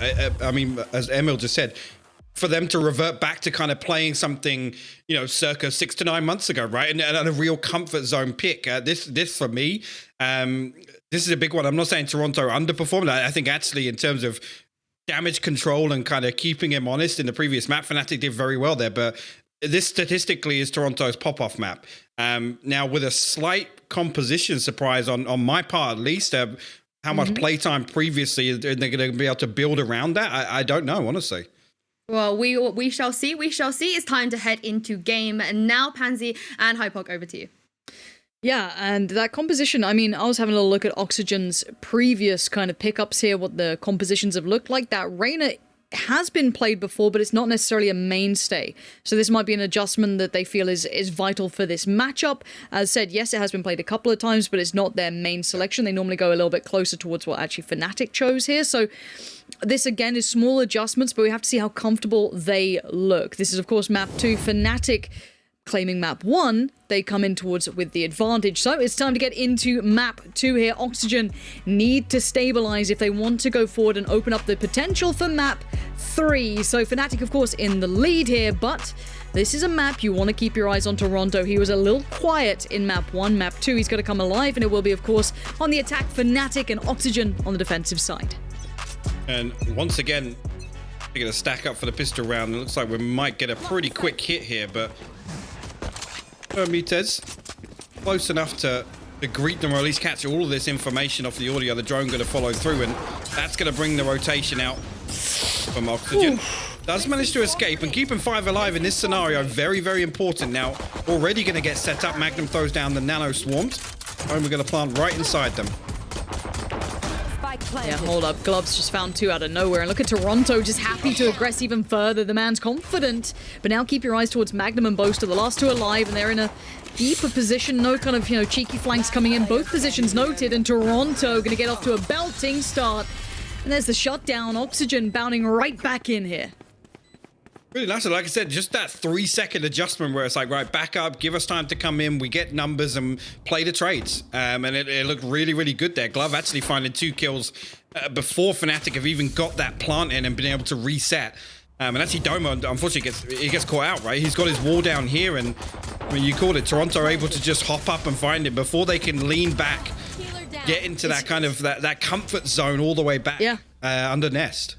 I mean, as Emil just said, for them to revert back to kind of playing something, you know, circa 6 to 9 months ago, right? And a real comfort zone pick. This for me, this is a big one. I'm not saying Toronto underperformed. I think actually in terms of damage control and kind of keeping him honest in the previous map, FNATIC did very well there. But this statistically is Toronto's pop-off map. Now, with a slight composition surprise on my part, at least, how much playtime previously they're going to be able to build around that, I don't know, honestly. Well, we shall see. We shall see. It's time to head into game. And now, Pansy and Hypoc, over to you. Yeah, and that composition, I mean, I was having a look at Oxygen's previous kind of pickups here, what the compositions have looked like. That Reyna has been played before, but it's not necessarily a mainstay. So this might be an adjustment that they feel is vital for this matchup. As said, yes, it has been played a couple of times, but it's not their main selection. They normally go a little bit closer towards what actually FNATIC chose here. So this, again, is small adjustments, but we have to see how comfortable they look. This is, of course, map 2. FNATIC claiming map 1, they come in towards with the advantage. So it's time to get into map 2 here. Oxygen need to stabilize if they want to go forward and open up the potential for map 3. So FNATIC, of course, in the lead here, but this is a map you want to keep your eyes on Toronto. He was a little quiet in map 1. Map 2, he's got to come alive, and it will be, of course, on the attack, FNATIC and Oxygen on the defensive side. And once again, they're going to stack up for the pistol round. It looks like we might get a pretty quick hit here, but Mutez close enough to greet them, or at least catch all of this information off the audio. The drone going to follow through, and that's going to bring the rotation out from Oxygen. Does manage to escape, and keeping 5 alive in this scenario, very, very important. Now, already going to get set up. Magnum throws down the nano swarms, and we're going to plant right inside them. Yeah, hold up. Gloves just found 2 out of nowhere. And look at Toronto, just happy to aggress even further. The man's confident. But now keep your eyes towards Magnum and Boaster. The last 2 alive, and they're in a deeper position. No kind of, cheeky flanks coming in. Both positions noted, and Toronto going to get off to a belting start. And there's the shutdown. Oxygen bounding right back in here. Really nice. Like I said, just that 3-second adjustment where it's like, right, back up, give us time to come in, we get numbers and play the trades. And it looked really, really good there. Glove actually finding 2 kills before FNATIC have even got that plant in and been able to reset. And actually Doma, unfortunately, he gets caught out, right? He's got his wall down here, and I mean, you called it, Toronto are able to just hop up and find it before they can lean back, get into that kind of, that comfort zone all the way back under nest.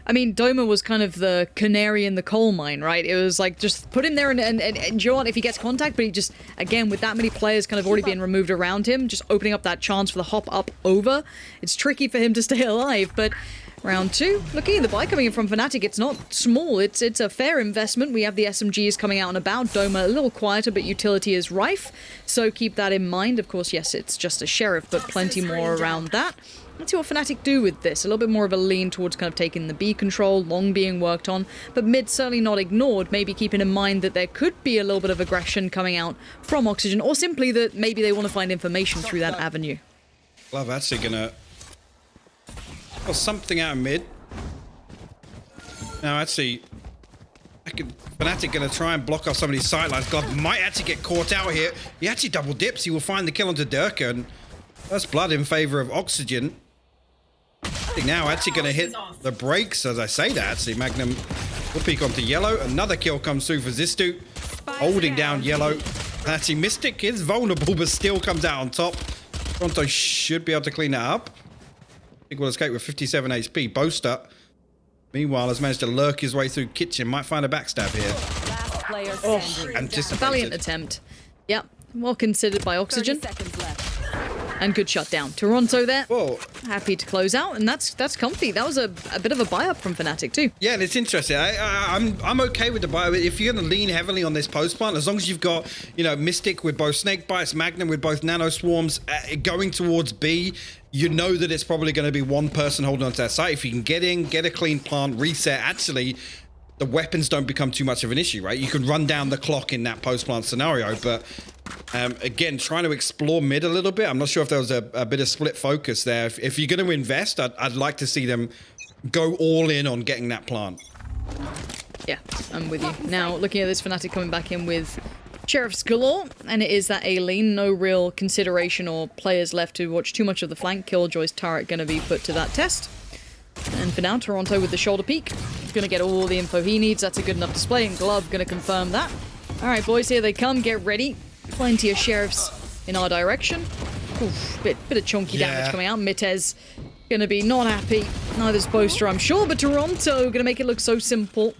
I mean, Doma was kind of the canary in the coal mine, right? It was like, just put him there and you know what, if he gets contact, but he just, again, with that many players kind of already being removed around him, just opening up that chance for the hop up over, it's tricky for him to stay alive. But round 2, looking at the buy coming in from FNATIC, it's not small, it's a fair investment. We have the SMGs coming out and about. Doma a little quieter, but utility is rife, so keep that in mind. Of course, yes, it's just a sheriff, but plenty more around that. Let's see what FNATIC do with this. A little bit more of a lean towards kind of taking the B control, long being worked on, but mid certainly not ignored, maybe keeping in mind that there could be a little bit of aggression coming out from Oxygen, or simply that maybe they want to find information through that avenue. Glove actually gonna put something out of mid. Now actually, FNATIC gonna try and block off some of these sidelines. Glove might actually get caught out here. He actually double dips. He will find the kill onto Durka, and that's blood in favor of Oxygen. I think now actually going to hit the brakes as I say that. Actually, Magnum will peek onto yellow. Another kill comes through for Zistu, holding down yellow. Actually, Mystic is vulnerable, but still comes out on top. Toronto should be able to clean that up. I think we'll escape with 57 HP. Boaster, meanwhile, has managed to lurk his way through kitchen. Might find a backstab here. Oh, anticipated. A valiant attempt. Yep, well considered by Oxygen. And good shutdown. Toronto there. Whoa. Happy to close out, and that's comfy. That was a bit of a buy-up from FNATIC too. Yeah, and it's interesting. I'm okay with the buy-up. If you're going to lean heavily on this post plant, as long as you've got, Mystic with both Snake Bites, Magnum with both Nano Swarms going towards B, you know that it's probably going to be one person holding onto that site. If you can get in, get a clean plant, reset, actually, the weapons don't become too much of an issue, right? You can run down the clock in that post-plant scenario, but again, trying to explore mid a little bit. I'm not sure if there was a bit of split focus there. If you're going to invest, I'd like to see them go all in on getting that plant. Yeah, I'm with you. Now, looking at this, FNATIC coming back in with Sheriff's galore, and it is that A-Lean. No real consideration or players left to watch too much of the flank. Killjoy's turret going to be put to that test. And for now, Toronto with the shoulder peek. He's going to get all the info he needs. That's a good enough display, and Glove going to confirm that. All right, boys, here they come. Get ready. Plenty of sheriffs in our direction. Oof, bit of chunky damage coming out. Mitez going to be not happy. Neither's Boaster, I'm sure, but Toronto going to make it look so simple.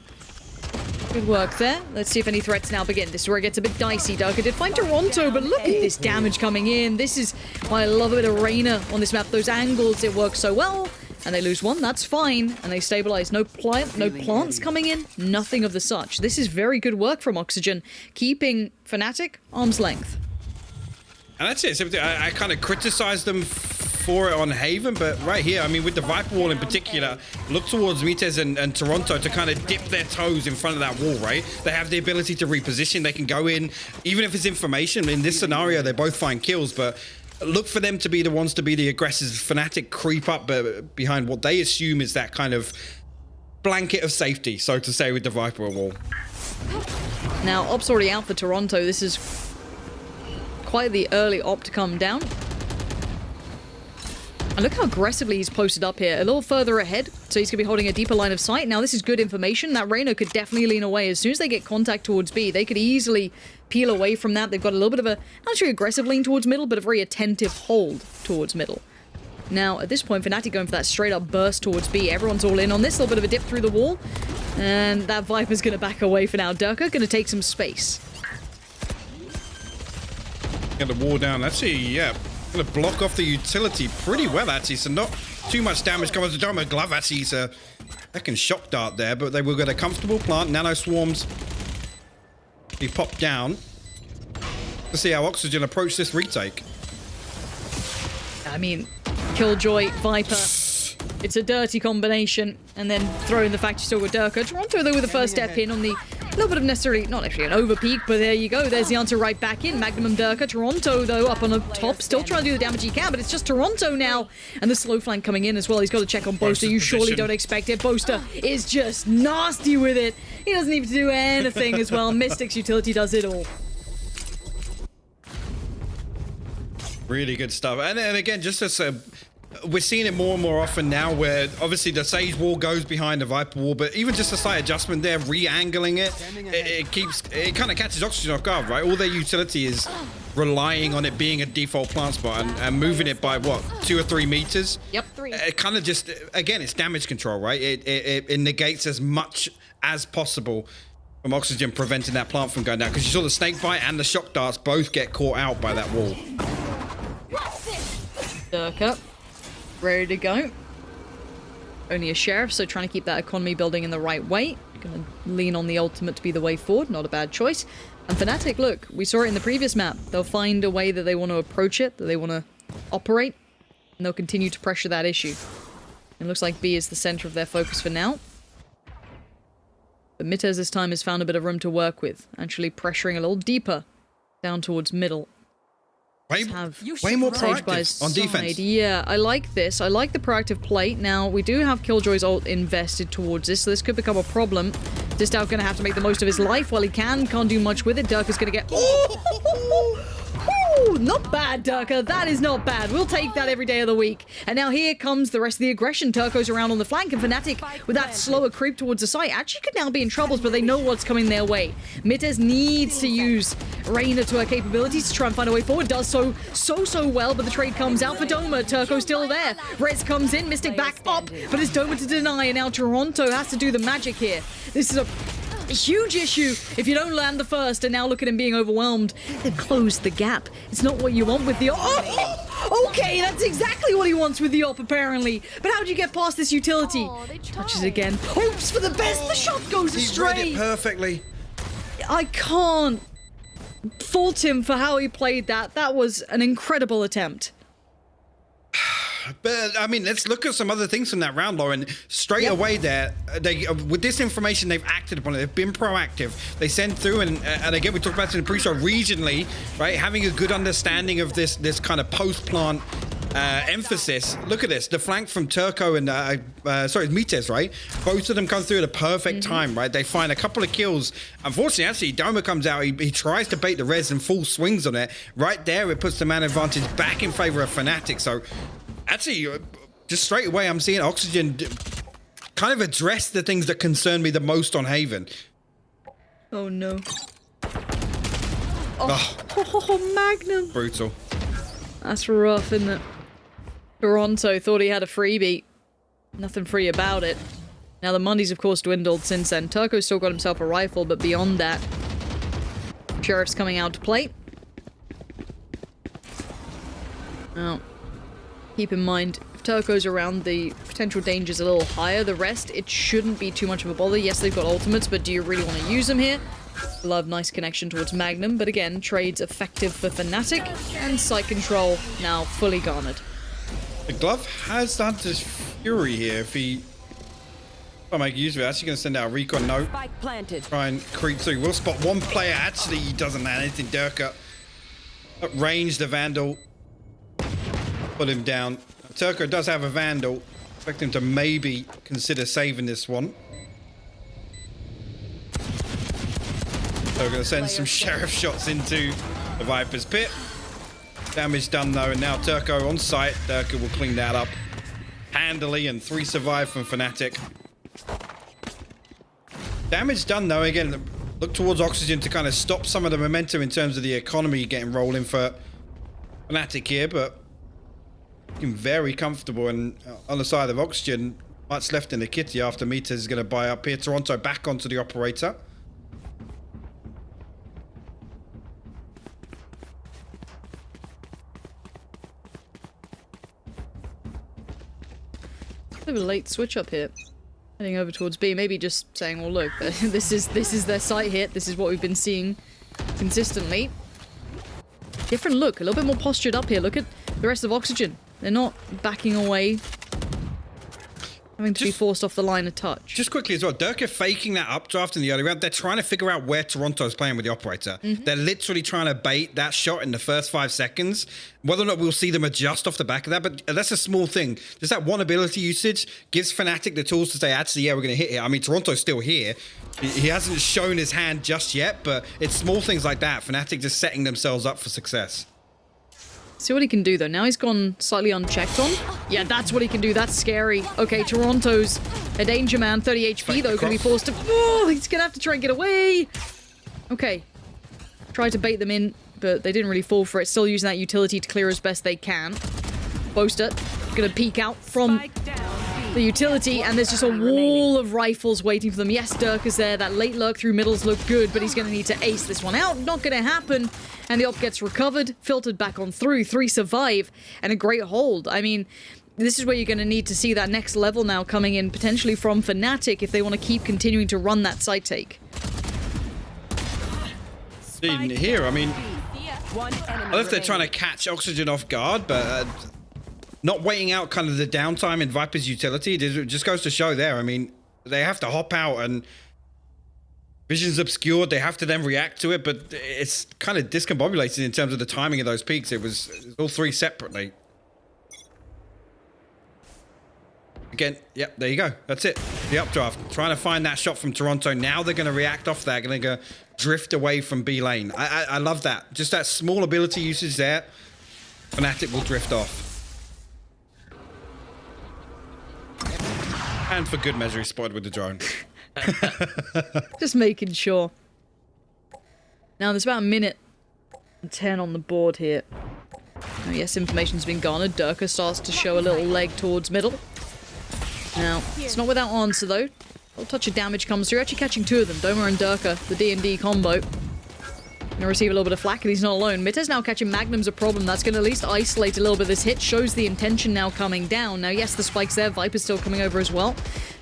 Good work there. Let's see if any threats now begin. This is where it gets a bit dicey. Durka did find Toronto, but look at this damage coming in. This is why I love a bit of Reyna on this map. Those angles, it works so well. And they lose one, that's fine. And they stabilize. No plants coming in, nothing of the such. This is very good work from Oxygen, keeping FNATIC arm's length. And that's it. I kind of criticized them for it on Haven, but right here, I mean, with the Viper wall in particular, look towards Mitez and Toronto to kind of dip their toes in front of that wall, right? They have the ability to reposition. They can go in, even if it's information. In this scenario, they both find kills, but look for them to be the ones to be the aggressors. FNATIC creep up behind what they assume is that kind of blanket of safety, so to say, with the Viper wall. Now, Op's already out for Toronto. This is quite the early Op to come down. And look how aggressively he's posted up here. A little further ahead, so he's going to be holding a deeper line of sight. Now, this is good information. That Reyna could definitely lean away. As soon as they get contact towards B, they could easily peel away from that. They've got a little bit of a, not very aggressive lean towards middle, but a very attentive hold towards middle. Now, at this point, FNATIC going for that straight-up burst towards B. Everyone's all in on this. A little bit of a dip through the wall. And that Viper's going to back away for now. Durka going to take some space. Get the wall down. Actually, yeah. Going to block off the utility pretty well, actually. So not too much damage coming to Doma. Glove actually is a second shock dart there, but they will get a comfortable plant. Nano swarms. He popped down. To see how Oxygen approach this retake. I mean, Killjoy, Viper. It's a dirty combination. And then throw in the fact you still with Durka. Toronto, though, with the first step in on the little bit of necessarily, not actually an over peak, but there you go. There's the answer right back in. Magnum Durka. Toronto, though, up on the top. Still trying to do the damage he can, but it's just Toronto now. And the slow flank coming in as well. He's got to check on Boaster. You surely don't expect it. Boaster is just nasty with it. He doesn't need to do anything as well. Mystic's utility does it all. Really good stuff. And again, just as we're seeing it more and more often now where obviously the Sage wall goes behind the Viper wall, but even just a slight adjustment there, re-angling it, it kind of catches Oxygen off guard, right? All their utility is relying on it being a default plant spot and moving it by, what, 2 or 3 meters? Yep, 3. It kind of just, again, it's damage control, right? It negates as much as possible from Oxygen preventing that plant from going down, because you saw the snake bite and the shock darts both get caught out by that wall. Durka. Ready to go. Only a sheriff, so trying to keep that economy building in the right way. Gonna lean on the ultimate to be the way forward, not a bad choice. And FNATIC, look, we saw it in the previous map. They'll find a way that they want to approach it, that they want to operate, and they'll continue to pressure that issue. It looks like B is the center of their focus for now. But Mitez this time has found a bit of room to work with, actually pressuring a little deeper down towards middle. Way more proactive on defense. Yeah, I like this. I like the proactive play. Now, we do have Killjoy's ult invested towards this, so this could become a problem. Distal going to have to make the most of his life while he can. Can't do much with it. Durka's going to get... Ooh, not bad, Durka. That is not bad. We'll take that every day of the week. And now here comes the rest of the aggression. Turco's around on the flank, and FNATIC, with that slower creep towards the site, actually could now be in troubles, but they know what's coming their way. Mitez needs to use Reyna to her capabilities to try and find a way forward. Does so well, but the trade comes out for Doma. Turco's still there. Rez comes in, Mystic back up, but it's Doma to deny, and now Toronto has to do the magic here. This is a huge issue if you don't land the first, and now look at him being overwhelmed. They closed the gap. It's not what you want with the okay, that's exactly what he wants with the op, apparently. But how do you get past this utility? Touches it again. Hopes for the best. The shot goes astray. He read it perfectly. I can't fault him for how he played that. That was an incredible attempt. But I mean, let's look at some other things from that round, Lauren. Straight away there, they with this information, they've acted upon it. They've been proactive. They send through, and again, we talked about it in the pre-show, regionally, right? Having a good understanding of this kind of post-plant emphasis. Look at this, the flank from Turco and sorry, Mitez, right? Both of them come through at a perfect time, right? They find a couple of kills. Unfortunately, actually, Doma comes out. He tries to bait the res and full swings on it. Right there, it puts the man advantage back in favor of FNATIC. So. Actually, just straight away, I'm seeing Oxygen kind of addressed the things that concern me the most on Haven. Oh no. Oh, Magnum. Brutal. That's rough, isn't it? Toronto thought he had a freebie. Nothing free about it. Now the money's of course dwindled since then. Turco's still got himself a rifle, but beyond that, Sheriff's coming out to play. Now, keep in mind, if Turco's around, the potential danger's a little higher. The rest, it shouldn't be too much of a bother. Yes, they've got ultimates, but do you really want to use them here? Love nice connection towards Magnum, but again, trades effective for FNATIC, and Sight Control now fully garnered. The glove has the Hunter's Fury here. If I make use of it, actually going to send out a recon note. Spike planted. Try and creep through. We'll spot one player. Actually, he doesn't land anything. Durka at range, the Vandal. Put him down. Turco does have a Vandal. Expect him to maybe consider saving this one. So we're going to send some Sheriff shots into the Viper's pit. Damage done though, and now Turco on site. Durka will clean that up handily, and 3 survive from FNATIC. Damage done though. Again, look towards Oxygen to kind of stop some of the momentum in terms of the economy getting rolling for FNATIC here, but looking very comfortable. And on the side of Oxygen, much left in the kitty after Meters is going to buy up here. Toronto back onto the operator. A bit of a late switch up here. Heading over towards B, maybe just saying, well look, this is their site hit, this is what we've been seeing consistently. Different look, a little bit more postured up here. Look at the rest of Oxygen. They're not backing away, having to be forced off the line a touch. Just quickly as well, Durka faking that updraft in the early round. They're trying to figure out where Toronto's playing with the operator. They're literally trying to bait that shot in the first 5 seconds. Whether or not we'll see them adjust off the back of that, but that's a small thing. Just that one ability usage gives FNATIC the tools to say, actually, yeah, we're going to hit here. I mean, Toronto's still here. He hasn't shown his hand just yet, but it's small things like that. FNATIC just setting themselves up for success. See what he can do, though. Now he's gone slightly unchecked on. Yeah, that's what he can do. That's scary. Okay, Toronto's a danger man. 30 HP, though. Going to be forced to... Oh, he's going to have to try and get away. Okay. Tried to bait them in, but they didn't really fall for it. Still using that utility to clear as best they can. Boaster going to peek out from the utility, and there's just a wall of rifles waiting for them. Yes, Dirk is there. That late lurk through middles looked good, but he's going to need to ace this one out. Not going to happen. And the op gets recovered, filtered back on through. 3 survive, and a great hold. I mean, this is where you're going to need to see that next level now coming in, potentially from FNATIC, if they want to keep continuing to run that side take. In here, I mean, unless they're trying to catch Oxygen off guard, but not waiting out kind of the downtime in Viper's utility, it just goes to show there. I mean, they have to hop out and vision's obscured. They have to then react to it, but it's kind of discombobulated in terms of the timing of those peaks. It was all 3 separately. Again, yep, there you go. That's it. The updraft. Trying to find that shot from Toronto. Now they're going to react off that. Going to go drift away from B lane. I love that. Just that small ability usage there. FNATIC will drift off. And for good measure, he's spotted with the drone. Just making sure. Now, there's about 1:10 on the board here. Oh, yes, information's been garnered. Durka starts to show a little leg towards middle. Now, it's not without answer, though. A little touch of damage comes through. Actually catching 2 of them. Doma and Durka, the D&D combo. Gonna receive a little bit of flack, and he's not alone. Mitter's now catching Magnum's a problem. That's gonna at least isolate a little bit of this hit. Shows the intention now coming down. Now, yes, the spike's there. Viper's still coming over as well.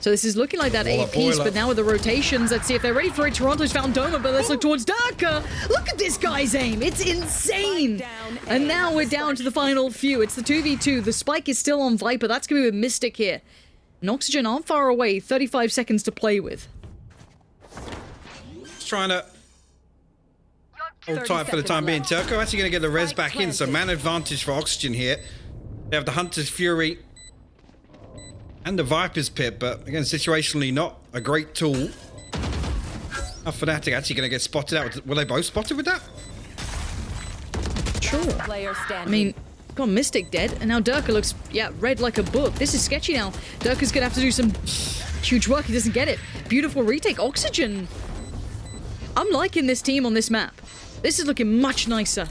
So this is looking like that A-piece, but now with the rotations, let's see if they're ready for it. Toronto's found Doma, but let's look towards Durka. Look at this guy's aim. It's insane. And now we're down to the final few. It's the 2v2. The spike is still on Viper. That's gonna be with Mystic here. And Oxygen aren't far away. 35 seconds to play with. Just trying to hold tight for the time being. Turco actually going to get the res back in, so man advantage for Oxygen here. They have the Hunter's Fury and the Viper's Pit, but again, situationally not a great tool. FNATIC actually going to get spotted out. Were they both spotted with that? Sure. I mean, got Mystic dead, and now Durka looks, yeah, red like a book. This is sketchy now. Durka's going to have to do some Huge work, he doesn't get it. Beautiful retake. Oxygen. I'm liking this team on this map. This is looking much nicer.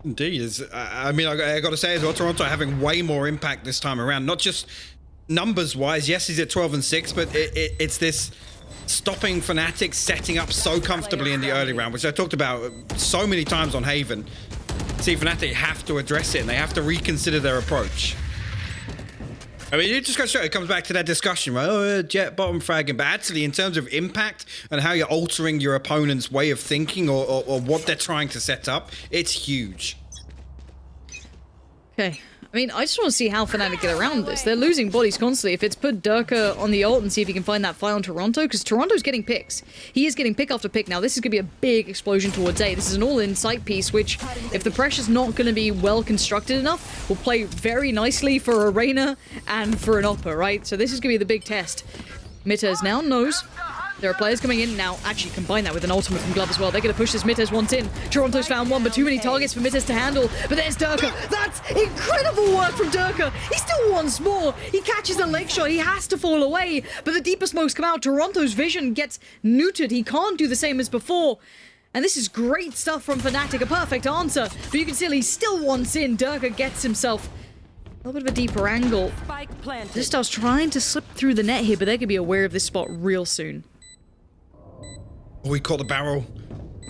Indeed. I mean, I got to say as well, Toronto having way more impact this time around. Not just numbers-wise. Yes, he's at 12 and 6, but it's this stopping FNATIC setting up so comfortably in the early round, which I talked about so many times on Haven. See, FNATIC have to address it, and they have to reconsider their approach. I mean, it just goes to show, it comes back to that discussion, right? Oh, jet bottom fragging. But actually, in terms of impact and how you're altering your opponent's way of thinking or what they're trying to set up, it's huge. Okay. I mean, I just want to see how FNATIC get around this. They're losing bodies constantly. If it's put Durka on the ult and see if he can find that fight on Toronto, because Toronto's getting picks. He is getting pick after pick. Now, this is going to be a big explosion towards A. This is an all-in sight piece, which, if the pressure's not going to be well constructed enough, will play very nicely for a Reyna and for an Oppa, right? So this is going to be the big test. Mitters now knows there are players coming in now. Actually, combine that with an ultimate from Glove as well. They're going to push this Mitters once in. Toronto's found one, but too many targets for Mitters to handle. But there's Durka. That's incredible work from Durka. He still wants more. He catches a leg shot. He has to fall away. But the deeper smokes come out. Toronto's vision gets neutered. He can't do the same as before. And this is great stuff from FNATIC. A perfect answer. But you can see he still wants in. Durka gets himself a little bit of a deeper angle. Zistar's trying to slip through the net here, but they're going to be aware of this spot real soon. Oh, we caught the barrel.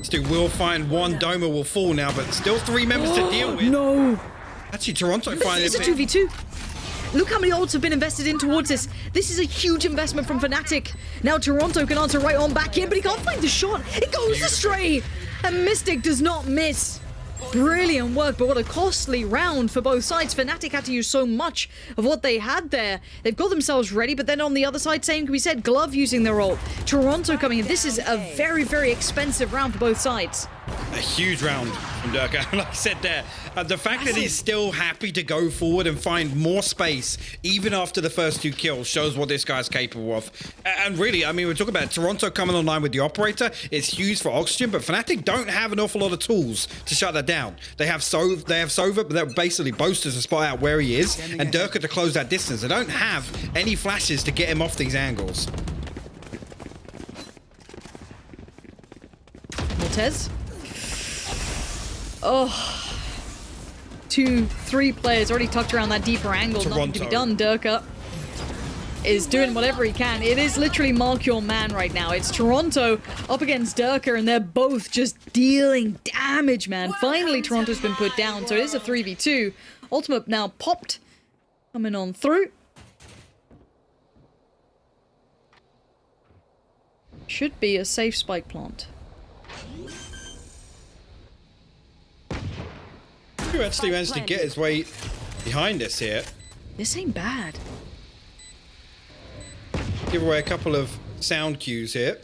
Stu will find one. Doma will fall now, but still 3 members to deal with. No. Actually, Toronto finally. It's a 2v2. Look how many ults have been invested in towards this. This is a huge investment from FNATIC. Now Toronto can answer right on back in, but he can't find the shot. It goes astray. And Mystic does not miss. Brilliant work, but what a costly round for both sides. FNATIC had to use so much of what they had there. They've got themselves ready, but then on the other side, same can be said, Glove using their ult. Toronto coming in. This is a very, very expensive round for both sides. A huge round from Durka. Like I said there, the fact that he's still happy to go forward and find more space, even after the first 2 kills, shows what this guy's capable of. And really, I mean, we're talking about Toronto coming online with the operator. It's huge for Oxygen, but FNATIC don't have an awful lot of tools to shut that down. They have Sova, but they're basically boasters to spot out where he is, and Durka to close that distance. They don't have any flashes to get him off these angles. Mortez. Oh. 2, 3 players already tucked around that deeper angle. Toronto. Nothing to be done. Durka is doing whatever he can. It is literally mark your man right now. It's Toronto up against Durka, and they're both just dealing damage, man. Finally, Toronto's been put down, so it is a 3v2. Ultimate now popped. Coming on through. Should be a safe spike plant. Who actually managed to get his way behind us here? This ain't bad. Give away a couple of sound cues here.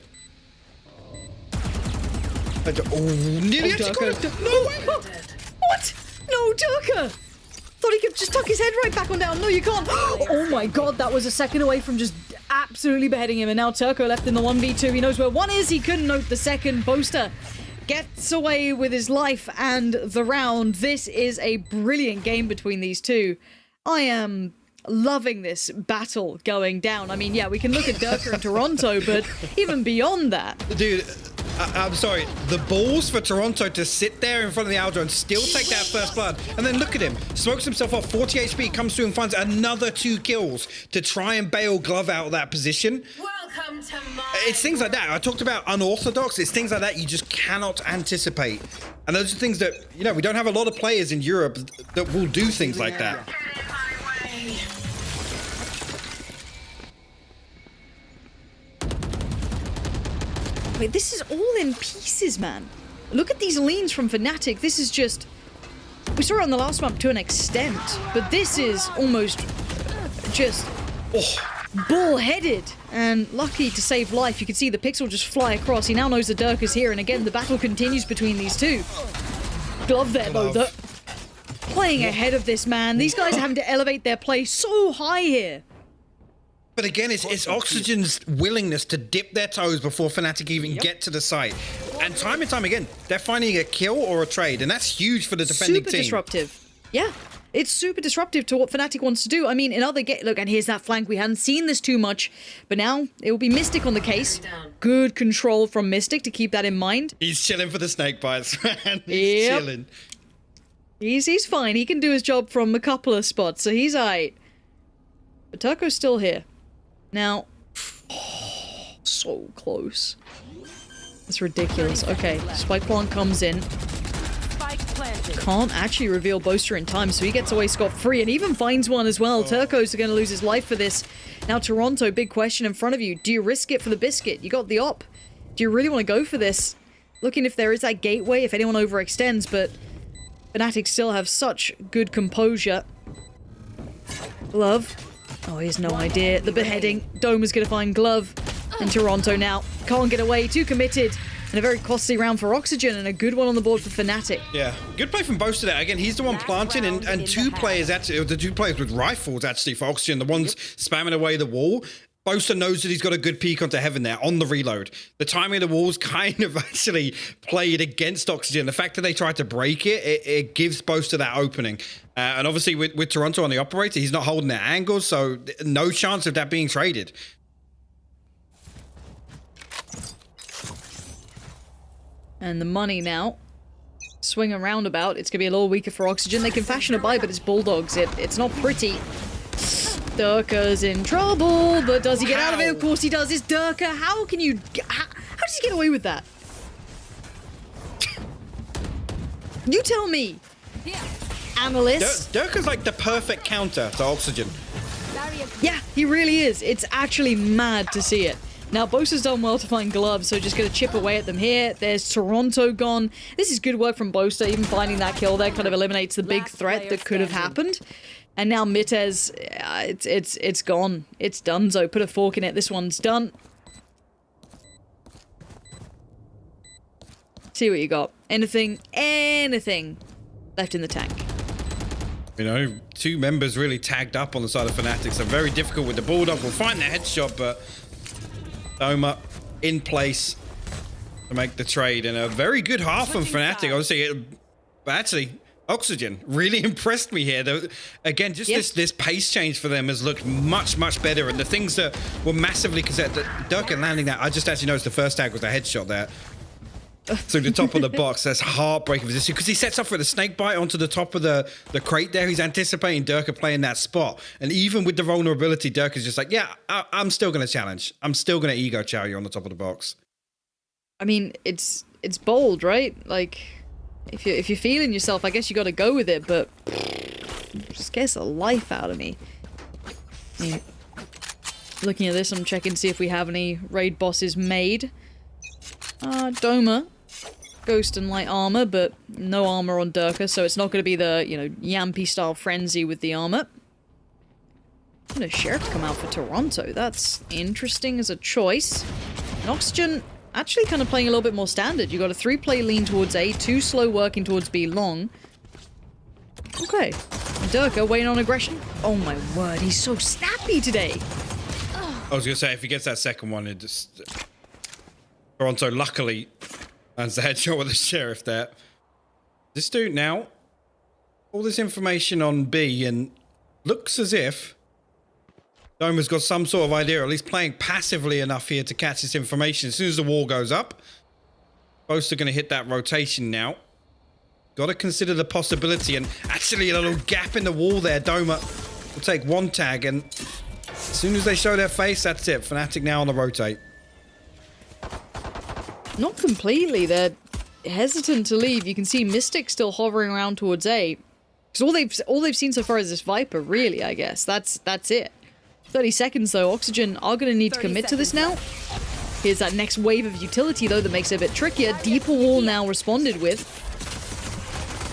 Oh, nearly actually got it. No way! What? No, Durka! Thought he could just tuck his head right back on down. No, you can't. Oh my god, that was a second away from just absolutely beheading him. And now Turco left in the 1v2. He knows where one is. He couldn't note the second. Boaster gets away with his life and the round. This is a brilliant game between these two. I am loving this battle going down. I mean, yeah, we can look at Durka and Toronto, but even beyond that. Dude, I'm sorry. The balls for Toronto to sit there in front of the Aldo and still take that first blood. And then look at him. Smokes himself off. 40 HP. Comes through and finds another 2 kills to try and bail Glove out of that position. Welcome to my It's things like that. I talked about unorthodox. It's things like that you just cannot anticipate. And those are things that, you know, we don't have a lot of players in Europe that will do things like that. Wait, this is all in pieces, man. Look at these leans from FNATIC. This is just... We saw it on the last map to an extent, but this is almost just bull-headed. And lucky to save life, you can see the pixel just fly across. He now knows the Durka's here, and again, the battle continues between these two. Glove there, though. Playing ahead of this, man. These guys are having to elevate their play so high here. But again, it's Oxygen's willingness to dip their toes before FNATIC even get to the site. And time again, they're finding a kill or a trade, and that's huge for the defending team. Super disruptive. Yeah. It's super disruptive to what FNATIC wants to do. I mean, in other look, and here's that flank. We hadn't seen this too much, but now it will be Mystic on the case. Good control from Mystic to keep that in mind. He's chilling for the snake bites, man. He's chilling. He's fine. He can do his job from a couple of spots, so he's alright. But Turco's still here. Now, so close. It's ridiculous. Okay, Spike Plant comes in. Can't actually reveal Boaster in time, so he gets away scot-free and even finds one as well. Turco's going to lose his life for this. Now, Toronto, big question in front of you. Do you risk it for the biscuit? You got the op. Do you really want to go for this? Looking if there is that gateway, if anyone overextends, but FNATIC still have such good composure. Glove. Oh, he has no idea. The beheading. Dome is going to find Glove. And Toronto now can't get away. Too committed. And a very costly round for Oxygen and a good one on the board for FNATIC. Yeah, good play from Boaster there. Again, he's the one planting and two players actually, the two players with rifles actually for Oxygen, the ones spamming away the wall. Boaster knows that he's got a good peek onto Heaven there on the reload. The timing of the walls kind of actually played against Oxygen. The fact that they tried to break it gives Boaster that opening. And obviously with Toronto on the operator, he's not holding their angles, so no chance of that being traded. And the money now. Swing a roundabout. It's going to be a little weaker for Oxygen. They can fashion a buy, but it's Bulldogs. It's not pretty. Durka's in trouble, but does he get out of it? Of course he does. It's Durka. How can you... How does he get away with that? You tell me. Analyst. Durka's like the perfect counter to Oxygen. Yeah, he really is. It's actually mad to see it. Now, Bosa's done well to find Gloves, so just going to chip away at them here. There's Toronto gone. This is good work from Bosa. Even finding that kill there kind of eliminates the big threat that could have happened. And now Mitez, it's gone. It's donezo. Put a fork in it. This one's done. See what you got. Anything left in the tank. You know, two members really tagged up on the side of FNATIC, so very difficult with the Bulldog. We'll find the headshot, but... Doma in place to make the trade, and a very good half from FNATIC. Obviously, but actually, Oxygen really impressed me here. Again, just this pace change for them has looked much better, and the things that were massively Durkin landing that, I just actually noticed the first tag was a headshot there. So the top of the box, that's heartbreaking position because he sets up with a snake bite onto the top of the crate there. He's anticipating Durka playing that spot. And even with the vulnerability, Durka's just like, yeah, I'm still going to challenge. I'm still going to ego chow you on the top of the box. I mean, it's bold, right? Like, if you're feeling yourself, I guess you got to go with it, but it scares the life out of me. I mean, looking at this, I'm checking to see if we have any raid bosses made. Doma. Ghost and light armor, but no armor on Durka, so it's not going to be the, you know, Yampy style frenzy with the armor. And a Sheriff come out for Toronto. That's interesting as a choice. And Oxygen actually kind of playing a little bit more standard. You got a 3-play lean towards A, 2 slow working towards B long. Okay. Durka waiting on aggression. Oh my word, he's so snappy today. I was going to say, if he gets that second one, it just... Toronto, luckily, has the headshot with the Sheriff there. This dude now, all this information on B, and looks as if Doma's got some sort of idea, or at least playing passively enough here to catch this information. As soon as the wall goes up, both are going to hit that rotation now. Got to consider the possibility, and actually a little gap in the wall there. Doma will take one tag, and as soon as they show their face, that's it. FNATIC now on the rotate. Not completely. They're hesitant to leave. You can see Mystic still hovering around towards A. Because all they've seen so far is this Viper, really, I guess. That's it. 30 seconds, though. Oxygen are going to need to commit to this now. Here's that next wave of utility, though, that makes it a bit trickier. Deeper wall now responded with.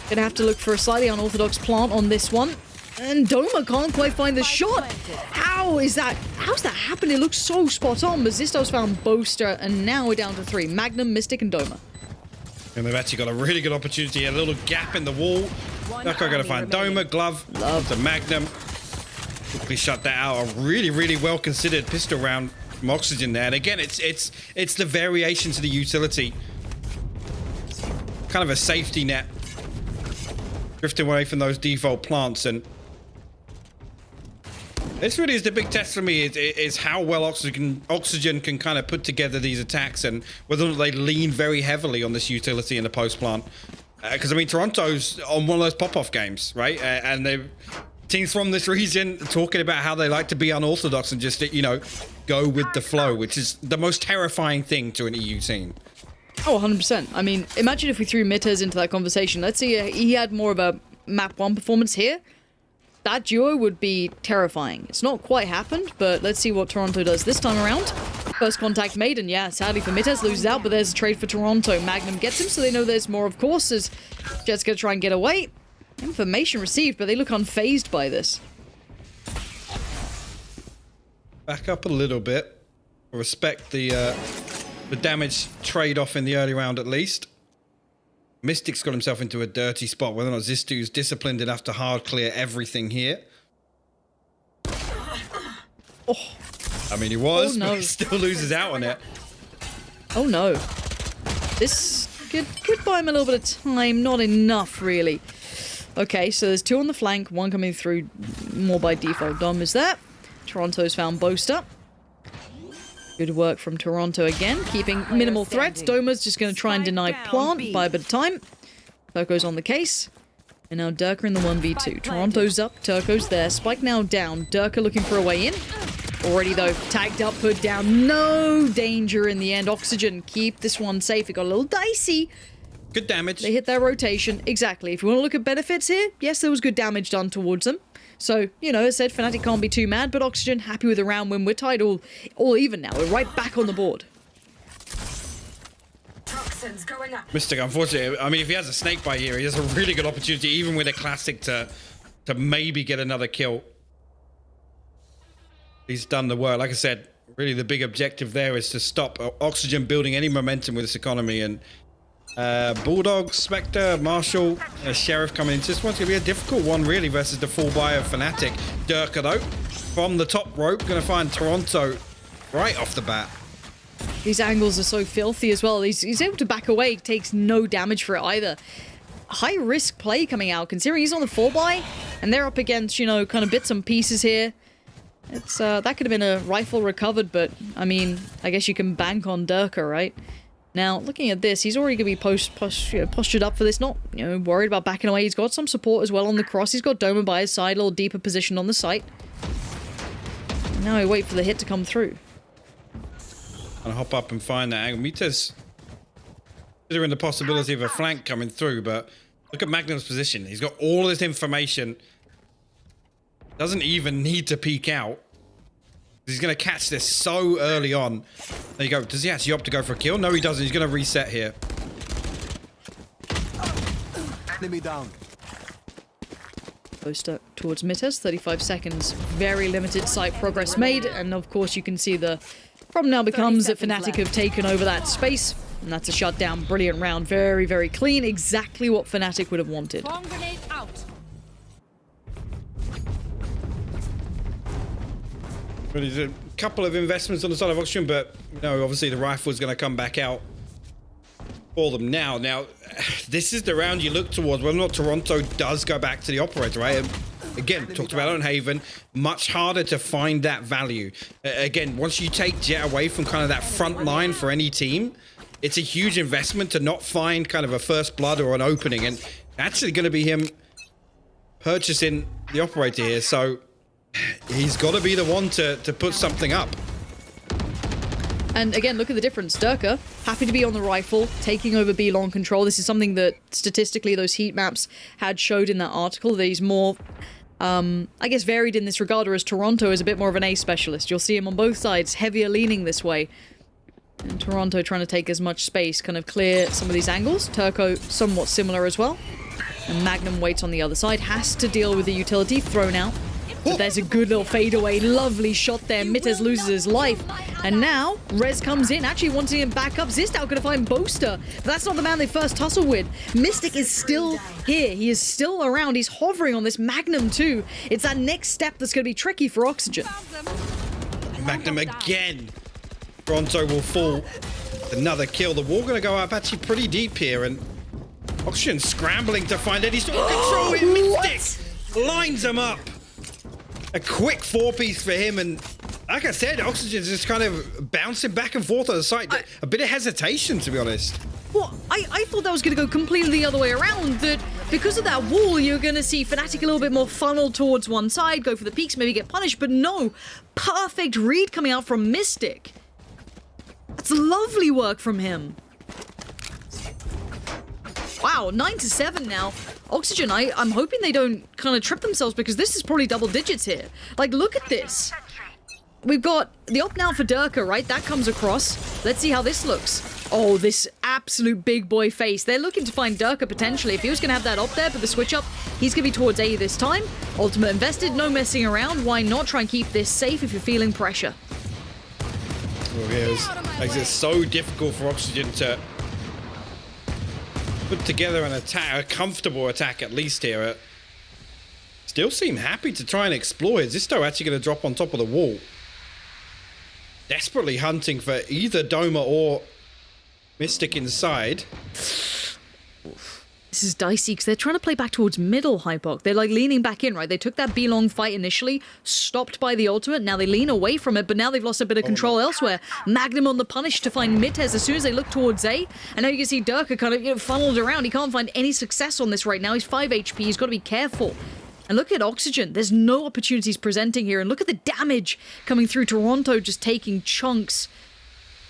Gonna have to look for a slightly unorthodox plant on this one. And Doma can't quite find the shot. How's that happened? It looks so spot on. Mazisto's found Boaster, and now we're down to 3. Magnum, Mystic, and Doma. And they've actually got a really good opportunity. A little gap in the wall. Duck are going to find Doma, Glove, love the Magnum. Quickly shut that out. A really well considered pistol round from Oxygen there. And again, it's the variation to the utility. Kind of a safety net drifting away from those default plants. And this really is the big test for me, is how well Oxygen can kind of put together these attacks, and whether or not they lean very heavily on this utility in the post plant. Because I mean, Toronto's on one of those pop-off games, right? And they've teams from this region talking about how they like to be unorthodox and just, you know, go with the flow, which is the most terrifying thing to an EU team. Oh, 100%. I mean, imagine if we threw Mitters into that conversation. Let's say he had more of a map 1 performance here. That duo would be terrifying. It's not quite happened, but let's see what Toronto does this time around. First contact made, and yeah, sadly for Mitters, loses out, but there's a trade for Toronto. Magnum gets him, so they know there's more, of course, as Jet's gonna try and get away. Information received, but they look unfazed by this. Back up a little bit. Respect the damage trade-off in the early round, at least. Mystic's got himself into a dirty spot. Whether or not Zistu's disciplined enough to hard clear everything here. Oh. I mean, he was, Oh, no. but he still loses out on it. Oh no. This could buy him a little bit of time. Not enough, really. Okay, so there's 2 on the flank, 1 coming through more by default. Dom is there. Toronto's found Boaster. Good work from Toronto again, keeping minimal threats. Doma's just going to try and deny plant by a bit of time. Turco's on the case. And now Durka in the 1v2. Toronto's up, Turco's there. Spike now down. Durka looking for a way in. Already though, tagged up, put down. No danger in the end. Oxygen, keep this one safe. It got a little dicey. Good damage. They hit their rotation. Exactly. If you want to look at benefits here, yes, there was good damage done towards them. So, you know, as I said, FNATIC can't be too mad, but Oxygen happy with the round win. We're tied all even now. We're right back on the board. Mystic, unfortunately, I mean, if he has a snake bite here, he has a really good opportunity, even with a classic, to maybe get another kill. He's done the work. Like I said, really the big objective there is to stop Oxygen building any momentum with this economy. And Bulldog, Spectre, Marshall, Sheriff coming into this one's going to be a difficult one, really, versus the full buy of FNATIC. Durka, though, from the top rope, going to find Toronto right off the bat. These angles are so filthy as well. He's able to back away, takes no damage for it either. High risk play coming out, considering he's on the 4x, and they're up against, you know, kind of bits and pieces here. It's that could have been a rifle recovered, but I mean, I guess you can bank on Durka, right? Now, looking at this, he's already going to be postured up for this, not, you know, worried about backing away. He's got some support as well on the cross. He's got Doma by his side, a little deeper position on the site. And now we wait for the hit to come through. And hop up and find that angle. Mita's considering the possibility of a flank coming through, but look at Magnum's position. He's got all this information. Doesn't even need to peek out. He's going to catch this so early on. There you go. Does he actually opt to go for a kill? No, he doesn't. He's going to reset here. Enemy down. Poster towards Mitters, 35 seconds. Very limited site progress made, and of course you can see the problem now becomes that FNATIC have taken over that space, and that's a shutdown. Brilliant round. Very, very clean. Exactly what FNATIC would have wanted. Bomb grenade out. But there's a couple of investments on the side of Oxygen, but you know, obviously the rifle is going to come back out for them now. Now, this is the round you look towards whether or not Toronto does go back to the operator, right? And again, talked about it on Haven, much harder to find that value. Again, once you take Jet away from kind of that front line for any team, it's a huge investment to not find kind of a first blood or an opening. And actually going to be him purchasing the operator here. So he's got to be the one to put something up. And again, look at the difference. Durka, happy to be on the rifle, taking over B long control. This is something that statistically those heat maps had showed in that article, that he's more, I guess, varied in this regard, whereas Toronto is a bit more of an A specialist. You'll see him on both sides, heavier leaning this way. And Toronto trying to take as much space, kind of clear some of these angles. Turco somewhat similar as well. And Magnum waits on the other side, has to deal with the utility thrown out. But there's a good little fadeaway, lovely shot there. Mitters loses his life. And now, Rez comes in, actually wanting him back up. Zistow gonna find Boaster, but that's not the man they first tussle with. Mystic is still here. He is still around. He's hovering on this Magnum too. It's that next step that's gonna be tricky for Oxygen. Magnum again. Toronto will fall. Another kill. The wall gonna go up actually pretty deep here, and Oxygen scrambling to find Eddie Storm. Control it. Mystic lines him up. A quick 4-piece for him, and like I said, Oxygen's just kind of bouncing back and forth on the site. A bit of hesitation, to be honest. Well, I thought that was going to go completely the other way around, that because of that wall, you're going to see FNATIC a little bit more funneled towards one side, go for the peaks, maybe get punished, but no. Perfect read coming out from Mystic. That's lovely work from him. Wow, 9-7 now. Oxygen, I'm hoping they don't kind of trip themselves because this is probably double digits here. Like, look at this. We've got the op now for Durka, right? That comes across. Let's see how this looks. Oh, this absolute big boy face. They're looking to find Durka potentially. If he was going to have that op there, but the switch up, he's going to be towards A this time. Ultimate invested, no messing around. Why not try and keep this safe if you're feeling pressure? Well, yeah, it's so difficult for Oxygen to put together an attack, a comfortable attack at least here. Still seem happy to try and explore. Is this though actually going to drop on top of the wall? Desperately hunting for either Doma or Mystic inside. This is dicey because they're trying to play back towards middle, Hypoc. They're like leaning back in, right? They took that B-long fight initially, stopped by the ultimate. Now they lean away from it, but now they've lost a bit of control elsewhere. Magnum on the punish to find Mittez as soon as they look towards A. And now you can see Durka kind of funneled around. He can't find any success on this right now. He's 5 HP. He's got to be careful. And look at Oxygen. There's no opportunities presenting here. And look at the damage coming through. Toronto just taking chunks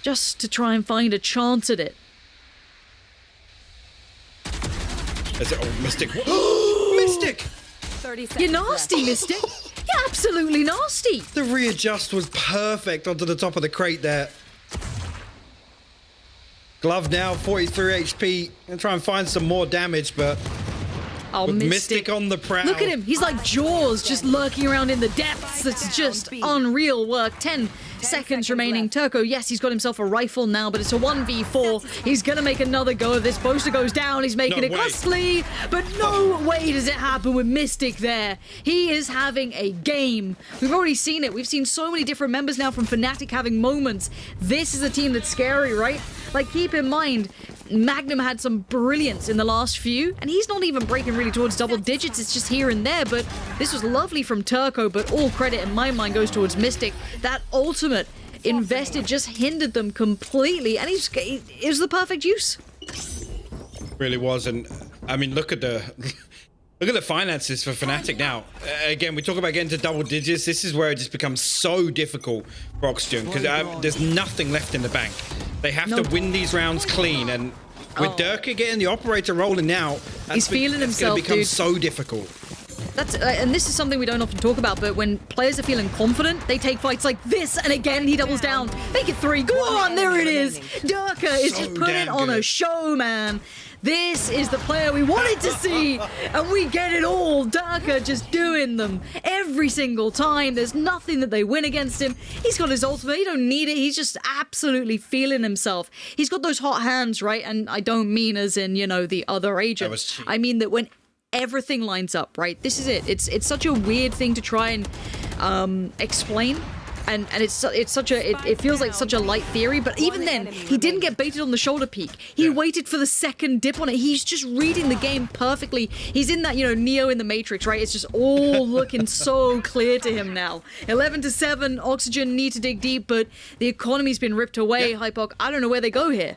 just to try and find a chance at it. Is it Mystic? Mystic! 30 seconds You're nasty, Mystic. You're absolutely nasty. The readjust was perfect onto the top of the crate there. Glove now, 43 HP. Gonna try and find some more damage, but Oh, with Mystic on the prowl. Look at him. He's like Jaws, just lurking around in the depths. It's just unreal work. 10 seconds remaining. Turco, yes, he's got himself a rifle now, but it's a 1v4. He's going to make another go of this. Poster goes down. He's making it costly, but no way does it happen with Mystic there. He is having a game. We've already seen it. We've seen so many different members now from FNATIC having moments. This is a team that's scary, right? Like, keep in mind, Magnum had some brilliance in the last few, and he's not even breaking really towards double digits. It's just here and there, but this was lovely from Turco, but all credit in my mind goes towards Mystic. That ultimate invested just hindered them completely, and it was the perfect use. Really was, and I mean, look at the finances for FNATIC now. Again, we talk about getting to double digits. This is where it just becomes so difficult for Oxygen because there's nothing left in the bank. They have to win these rounds clean, and with Durka getting the operator rolling now, he's feeling himself, it's going to become dude. so difficult. That's and this is something we don't often talk about, but when players are feeling confident, they take fights like this, and again, he doubles down. Make it 3. Go on, there it is. Durka is just putting on a show, man. This is the player we wanted to see, and we get it all. Durka just doing them every single time. There's nothing that they win against him. He's got his ultimate. He don't need it. He's just absolutely feeling himself. He's got those hot hands, right? And I don't mean as in, the other agent. I mean that when everything lines up, right? This is it. It's such a weird thing to try and explain. And it feels like such a light theory, but even then, he didn't get baited on the shoulder peek. He waited for the second dip on it. He's just reading the game perfectly. He's in that, Neo in the Matrix, right? It's just all looking so clear to him now. 11-7, Oxygen need to dig deep, but the economy's been ripped away. Hypoc, I don't know where they go here.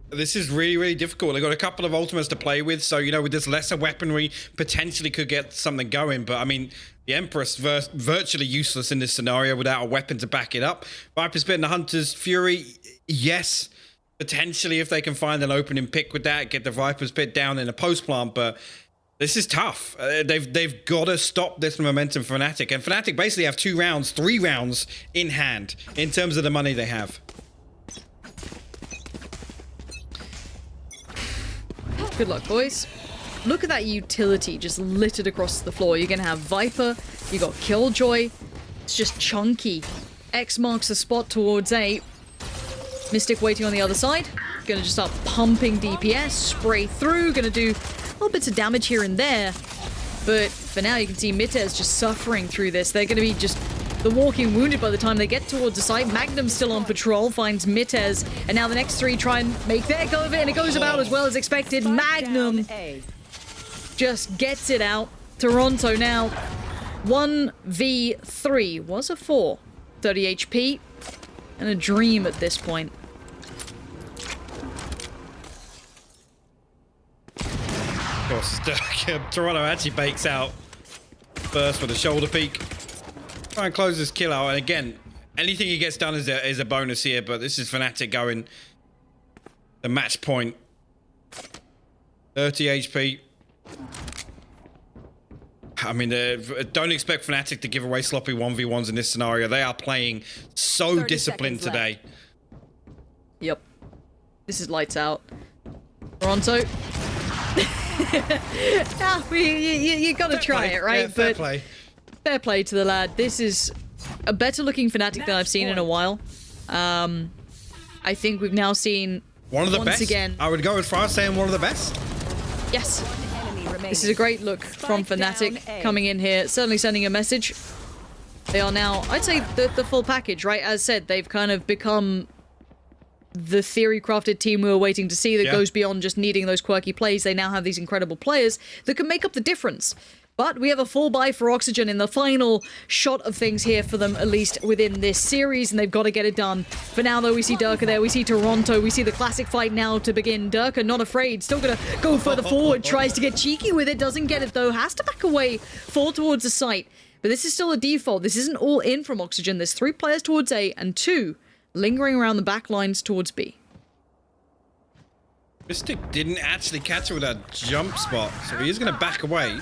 This is really, really difficult. They've got a couple of ultimates to play with, so, with this lesser weaponry, potentially could get something going. But, I mean, the Empress virtually useless in this scenario without a weapon to back it up. Viper's Pit and the Hunter's Fury, yes, potentially if they can find an opening pick with that, get the Viper's Pit down in a post plant, but this is tough. They've got to stop this momentum for FNATIC, and FNATIC basically have 3 rounds in hand in terms of the money they have. Good luck, boys. Look at that utility just littered across the floor. You're going to have Viper. You got Killjoy. It's just chunky. X marks the spot towards A. Mystic waiting on the other side. Going to just start pumping DPS. Spray through. Going to do little bits of damage here and there. But for now, you can see Mittez just suffering through this. They're going to be just The walking wounded by the time they get towards the site. Magnum's still on patrol, finds Mitez, and now the next three try and make their go of it, and it goes about as well as expected. Magnum just gets it out. Toronto now 1v3. Was a 4. 30 HP and a dream at this point. Of course, Toronto actually bakes out first with a shoulder peek. Try and close this kill out, and again, anything he gets done is a bonus here, but this is FNATIC going the match point. 30 HP. I mean, don't expect FNATIC to give away sloppy 1v1s in this scenario. They are playing so disciplined today. Yep. This is lights out. Toronto. You gotta try it, right? Yeah, fair play. Fair play to the lad. This is a better looking FNATIC than I've seen in a while. I think we've now seen one of the once best. Again. I would go as far as saying one of the best. Yes. This is a great look from FNATIC coming in here, certainly sending a message. They are now, I'd say, the full package, right? As said, they've kind of become the theory-crafted team we were waiting to see that goes beyond just needing those quirky plays. They now have these incredible players that can make up the difference. But we have a full buy for Oxygen in the final shot of things here for them, at least within this series, and they've got to get it done. For now, though, we see Durka there, we see Toronto, we see the classic fight now to begin. Durka, not afraid, still gonna go further forward, tries to get cheeky with it, doesn't get it though, has to back away, fall towards the site. But this is still a default, this isn't all in from Oxygen. There's 3 players towards A and 2 lingering around the back lines towards B. Mystic didn't actually catch her with that jump spot, so he is going to back away.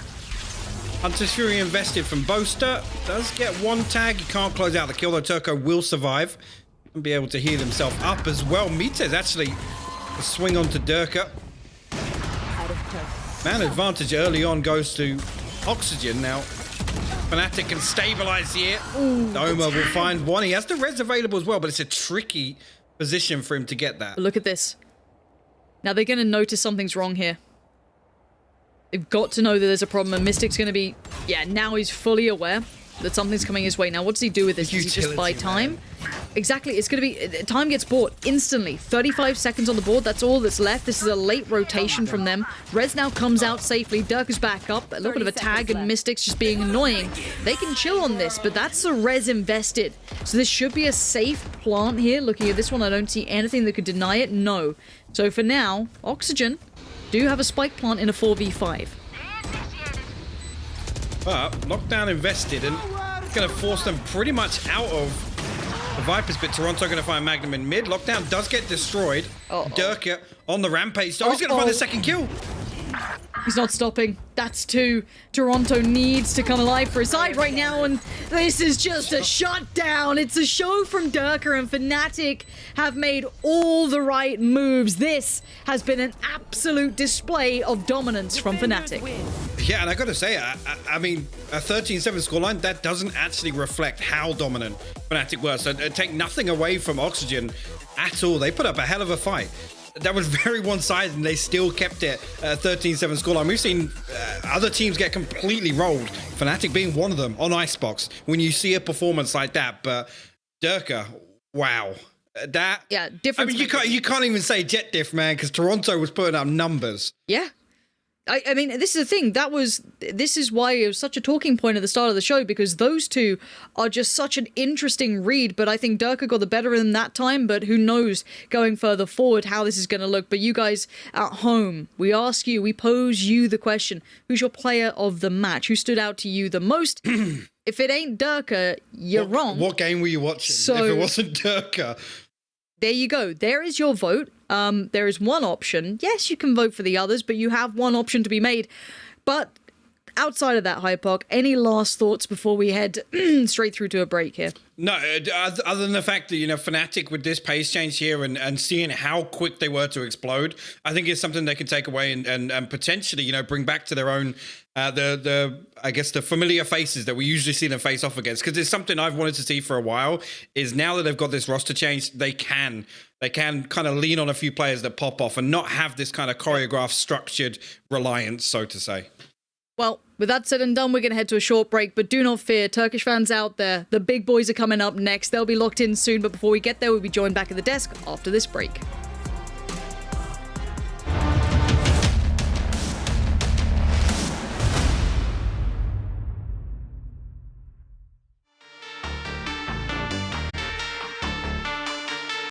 Hunter's Fury invested from Boaster. Does get one tag. He can't close out the kill, though Turco will survive and be able to heal himself up as well. Mitez actually a swing onto Durka. Man advantage early on goes to Oxygen. Now, FNATIC can stabilize here. Doma will find one. He has the res available as well, but it's a tricky position for him to get that. But look at this. Now they're going to notice something's wrong here. They've got to know that there's a problem, and Mystic's going to be... Yeah, now he's fully aware that something's coming his way. Now, what does he do with this? Does he just buy time? Exactly, it's going to be... Time gets bought instantly. 35 seconds on the board, that's all that's left. This is a late rotation from them. Rez now comes out safely. Dirk is back up. A little bit of a tag, and Mystic's just being annoying. They can chill on this, but that's the Rez invested. So this should be a safe plant here. Looking at this one, I don't see anything that could deny it. No. So for now, Oxygen do have a spike plant in a 4v5. But Lockdown invested, and it's going to force them pretty much out of the Vipers, but Toronto going to find Magnum in mid. Lockdown does get destroyed. Durka on the rampage. Oh, he's going to find a second kill. He's not stopping. That's 2. Toronto needs to come alive for his side right now, and this is just a shutdown. It's a show from Durka, and FNATIC have made all the right moves. This has been an absolute display of dominance from FNATIC. Yeah, and I got to say, I mean, a 13-7 scoreline, that doesn't actually reflect how dominant FNATIC were. So take nothing away from Oxygen at all. They put up a hell of a fight. That was very one-sided, and they still kept it 13-7 scoreline. We've seen other teams get completely rolled, FNATIC being one of them on Icebox, when you see a performance like that. But Durka, wow. That, yeah, different. I mean, you can't even say jet diff, man, because Toronto was putting up numbers. Yeah. I mean, this is the thing. This is why it was such a talking point at the start of the show, because those two are just such an interesting read. But I think Durka got the better in that time. But who knows going further forward how this is going to look. But you guys at home, we ask you, we pose you the question: who's your player of the match? Who stood out to you the most? If it ain't Durka, you're wrong. What game were you watching? So, if it wasn't Durka. There you go. There is your vote. There is one option. Yes, you can vote for the others, but you have one option to be made. But outside of that, Hypoc, any last thoughts before we head straight through to a break here? No, other than the fact that, you know, FNATIC with this pace change here and seeing how quick they were to explode, I think it's something they can take away and potentially, you know, bring back to their own, I guess the familiar faces that we usually see them face off against. Because it's something I've wanted to see for a while, is now that they've got this roster change, they can kind of lean on a few players that pop off and not have this kind of choreographed, structured reliance, so to say. Well, With that said and done, we're going to head to a short break, but do not fear, Turkish fans out there, the big boys are coming up next. They'll be locked in soon, but before we get there, we'll be joined back at the desk after this break.